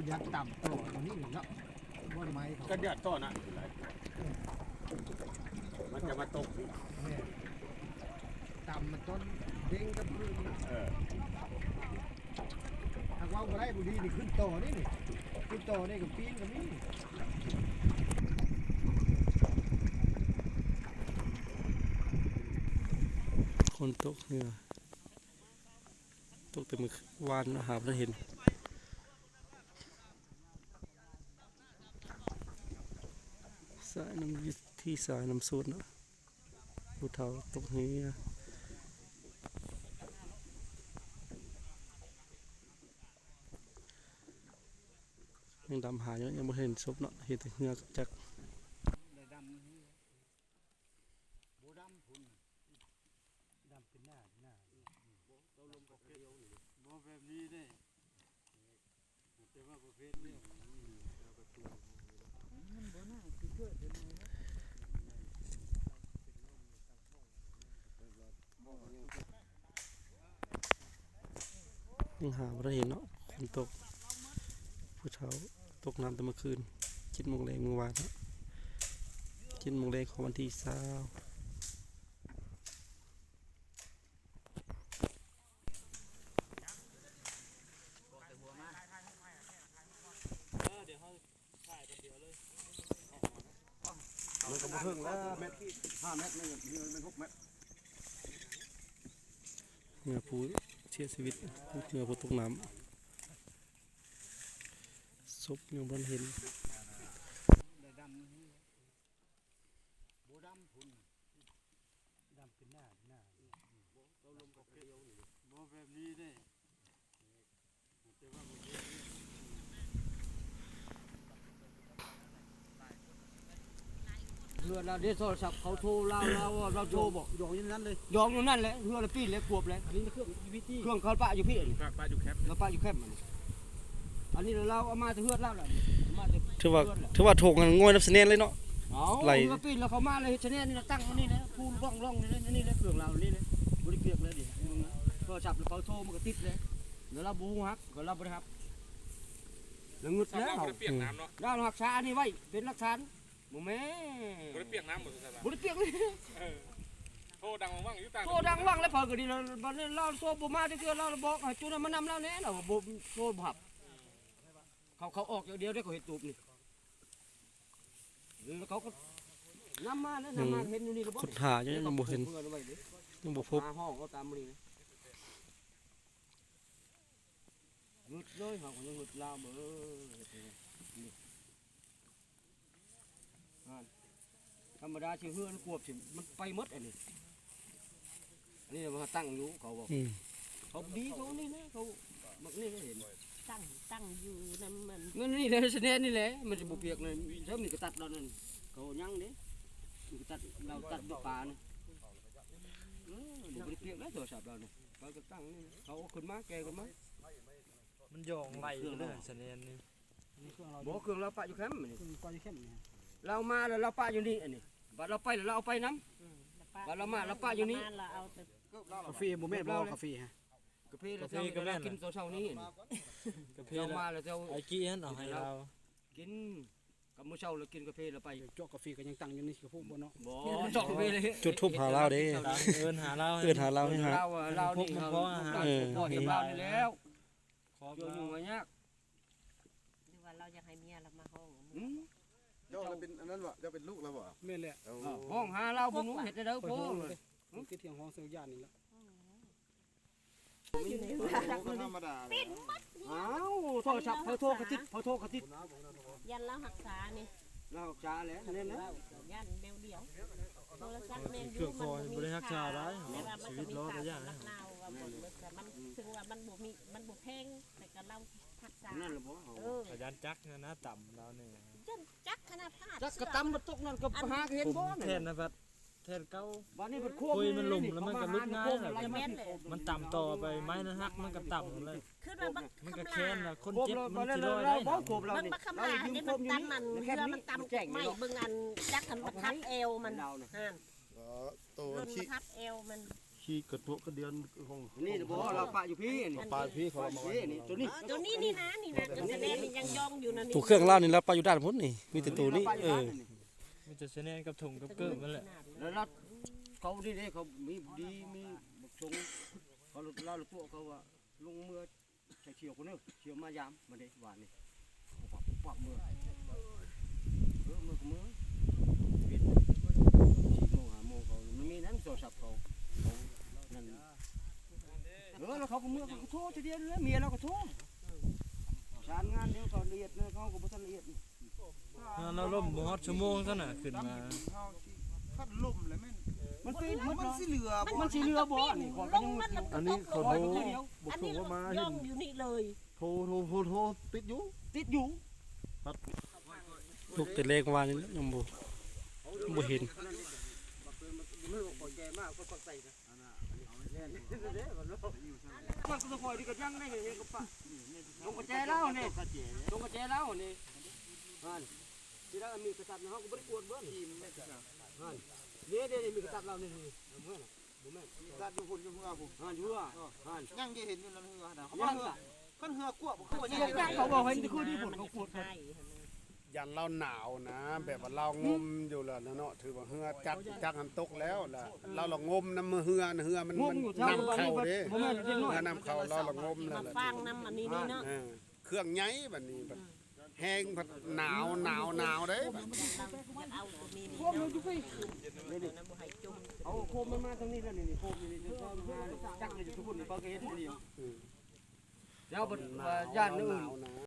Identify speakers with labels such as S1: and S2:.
S1: อยากต่ำต่อตรงนี้เนาะบ่ไม้เขา
S2: ก็ยอดต้นน่ะมันจะมาตก
S1: ต่ำมันต้นเด้งกับพื้นหากว่าบ่ได้บ่ดีนี่ขึ้นต่อนี่ขึ้นต่อนี่กับปีนกับนี่
S3: คนตกเหนือตกแต่มือวานหาแล้วเห็นสายน้ำที่สายน้ำสูดเนาะผู้เฒ่าตกเหนือยังดำหายังไม่เห็นศพเนาะเห็นแต่เหงือกจัก
S2: แบบนี้ได้แต่ว่าประเภทนี้มันบ่น่าคือเกิดเป็นไงนะ
S3: ยังหาไม่ได้เห็นเนาะคนตกผู้เฒ่าตกน้ำแต่เมื่อคืน7 โมงแรงเมื่อวานเนาะ7 โมงแรงของวันที่20
S2: มันก็บ่ถึงแล้วเมตร5 เมตรนี่มัน6 เมตร
S3: เหงื่อผู้เสียชีวิตเหงื่อผู้ตกน้ำศพยังบ่เห็น
S2: บ่แบบนี้ได้แต่ว่าประเภทนี้
S1: เรือเราได้โทรศัพท์เขาโทรเราโทรบอกยองอยู่นั่นเลยยองอยู่นั่นแหละเรือเราปีนเลยกวบเลยอันนี้เครื่องเขาปะอยู่พี่
S2: ป้าอยู่แคป
S1: เราปะอยู่แคบมันอันนี้เราเอามาจะเฮือดเราแหละมาจะ
S3: ถือว่าโถงกันง่อยนับเสนเลยเนาะ
S1: เอาเราปีนแล้วเขามาเลยชะเนียนี่เราตั้งมันนี่นะพูนร่องนี่เลยเครื่องเรานี่เลยบริเกียกเลยดิโทรศัพท์เขาโทรมันก็ติดเลยแล้วเราบูฮักก็เราบริฮับแล้วงึดแล้วด้านหักษาอันนี้ไว้เป็นหลักฐานโมแม่
S2: บ่ได้เปียกน้ำหมดซั่น
S1: บริเกียกเลย
S2: โทรดังว่างอยู่ต่าง
S1: โทรดังว่างแล้วพอก็ดีเราบัดนี้เราโทรบ่มาที่เกิดเราบอกให้จุนมานำเราแน่เราบ่โทรบ่ฮับเขาออกเดียวได้ก็เห็นตูบนี่แล้วเขาก็นำมาแล้วนำมาเห็นอยู่นี่แล้วบ่
S3: ขุดหายังบ่เห็นยังบ่พบ
S1: หาห้องเขาตามมือนี่งึดเลยเขาก็ยังงึดลาวเบ้อธรรมดาชื่อเฮือนกวบสิมันไปหมดอันนี้มาตั้งอยู่เขาบอกเขาดีเขานี่นะเขาบักนี่ก็เห็น
S4: ตั้งอยู่นั่นมัน
S1: เงินนี่เลยเสน่ห์นี่แหละมันจะบุเปียกเลยเท่านี้ก็ตัดเรานั่นเขายั่งเด้มันก็ตัดเราตัดด้วยปลาเนี่ยบุเปียกแล้วโทรศัพท์เราเนี่ยเขาก็ตั้งนี่เขาขึ้นมาแกขึ้นมา
S5: มันยองไหลเลยเสนียนนี่
S1: บอกเครื่องเราปะอยู่แคมป์นี่เรามาแล้วเราปะอยู่นี่อันนี้บัดเราไปแล้วเราเอาไปน้ำบัดเรามาเราปะอยู่นี่
S4: เราเอาแต่
S1: กาแฟโมเมนต์บอกาแฟฮะกาแฟเรากินตอนเช้านี้
S5: กาแฟ
S1: เรามาแล้วเจ้า
S5: ไอ้กี้นั่นเอาให้เรา
S1: กินกับมื้อเช้าเรากินกาแฟเราไป
S6: จอกกาแฟก็ยังตั้งอยู่นี่กับพวกบ่เนาะ
S1: บ่จอกกาแฟเลย
S3: จุดทูบหาเราเด้
S5: เอินหาเรา
S3: เอิ้นหาเราให้หา
S1: เรานี่พ่อเห็นเรานี่แล้ว
S5: ขอ
S1: โยนอยู่มายาก
S4: หรือว่าเราอยากให้เมียเรามาห้อง
S2: เจ้าเป็นอันนั้นบ่เจ้าเป็นลูกแล้วบ่
S6: แม่นแหละ
S1: ห้องหาเราบ่รู้เฮ็ดได้เด้อพ่อ
S6: คือเที่ยงห้องเสียงยานนี่ละ
S2: ก็ธรรมดา
S1: อ้าวโทรศัพท์เขาโทรกระติด
S4: ยันเราหักษานี่
S1: เราจ้าแล้วนั่นนะ
S4: ยันแมวเดียวโทรศัพท์แมว
S5: เครื่องคอยบริหารชาได้
S4: แต่ว่ามัน
S5: ชี
S4: ก็
S5: วิต
S4: มี
S5: ล้อ
S4: ข่าว
S5: ไปย่าง
S4: รักเราว่าบ่แต่มันถึงว่ามันบ่แพงแต่ก็เราหักษา
S1: นั่นล่ะบ่
S5: อาจารย์จักนะต่ำเราเนี่ย
S4: จักขนาดพลาด
S1: จักกระตำบ่ตกนั่นก็หาเห็นบ่
S5: แทนนะพัดแทนเก้า
S1: บัดนี้มัน
S5: คุยมันหลุมแล้วมันก็ลุกง่าย
S4: อะไรแม่นเลย
S5: มันต่ำต่อไปไม้นั้นหักมันก็ต่ำเลย
S4: คือว่ามัน
S5: มันก็
S4: คำ
S5: แค้
S4: ลาน
S5: นะคน
S1: ครบ
S5: เจ็บ
S1: แล้ว
S5: มัน
S1: บัด
S5: สิ
S1: นี้
S5: ลอย
S1: เรา
S5: ได้
S1: บ่ครบเรา
S4: มัน
S1: นี่
S4: มาคำลาเนี่ยมันตั้มมันเรือมันตั้มไม่เบิ่งอันจักหันมาทับเอวมัน
S1: เราน่ะ
S4: ห่าน
S2: ตัว
S4: เริ่ม
S2: ขี้
S4: มาทับเอวมัน
S2: ขี้กระตุกกระเดือนของ
S1: นี่บ่เราปะอยู่พี่นี่
S2: ปลาพี่เขามา
S1: พี่นี่ตัวนี้
S4: ตัวนี้นี่นะตัวแสดงนี่ยังย่องอยู่นะนี่
S3: ตัวเครื่องเล่านี่แล้วปลาอยู่ด้านพ้นนี่มีแต่ตัวนี้
S5: มีแต่เสน่ห์กับถุงกับเกิบนั่นแหละ
S1: แล้วเขาดีเด้เขามีดีมีบักชงเขาเราตัวเขาว่าลงเมื่อใช้เขียวคนนึงเขียวมายามมาเด้หวานนี่ปับมือมือปิด4 โมง 5 โมงเขามันมีนั้นโทรศัพท์เขานั่นแล้วเขาก็มือเขาโทรทีเดียวเลยเมียเราก็โทรชานงานเดียวเขาละเอียดเลยเขาก็บ่ทันละเอียด
S5: เราล่มบ่ฮอดชั่วโมงซะน่ะขึ้นมา
S2: คัดล่มเลยแม่น
S1: มันปิดมันสิ
S2: เหลือ
S1: มันสิเรือบ่นี่ก่อนก็ยัง
S2: อันนี้เขาโทร
S4: อันนี้ย่องอยู่นี่เลย
S2: โทรติดอยู่
S1: ติดอยู่
S3: ลูกแต่เล็กวานนี่ยังบ่เห็น
S1: มันก็คอยดีก็ยังได้เห็นก็ปะลงกระแจแล้วนี่ลงกระแจแล้วนี่ที่แล้วมีกระตับนะเฮาก็บ่ได้กวดเบิ่ทีมไม่กระตับเด้มีกระตับเรานี่เมื่อน่ะบ่แม่น
S2: กัดอยู่พุ่นอยู่เมื่อพุ่น
S1: อยู่อ่ะ
S2: ยังจะเห็นอยู่แล้วเหือนะเขา
S1: ยัง
S2: ขั้นเหือกลัวบ่คือว่า
S1: ยังเขาบอกให้คือที่พุ่นเขากวด
S4: ใช่
S2: ยันเราหนาวนะ แบบว่าเรางมอยู่แล้วเนาะถือว่าเหือจักหันตกแล้วล่ะเรางมน้ำมือเหือมัน
S1: งมอยู่ทาง
S2: นำเข้าเด้
S1: บ่แม่นเด็กน้อย
S2: เหือนำเข้าเรางมแล้ว
S4: มา
S2: ล่ะ
S4: ฟังน้ำอันนี้นี่เนาะ
S2: เครื่องใหญ่บัดนี้บัดแห้งผัดหนาวเด้บัด
S4: เอาตัวนี้
S1: โคมอยู่พี่นี่
S4: น้ำบ่ให้จุ่ม
S1: เอาโคมมันมาตรงนี้แล้วนี่โคมนี่มาจักเลยอยู่ทุกคนนี่บ่เคยเห็นเดียวแล้วบ่ย่านอื่น
S2: นะ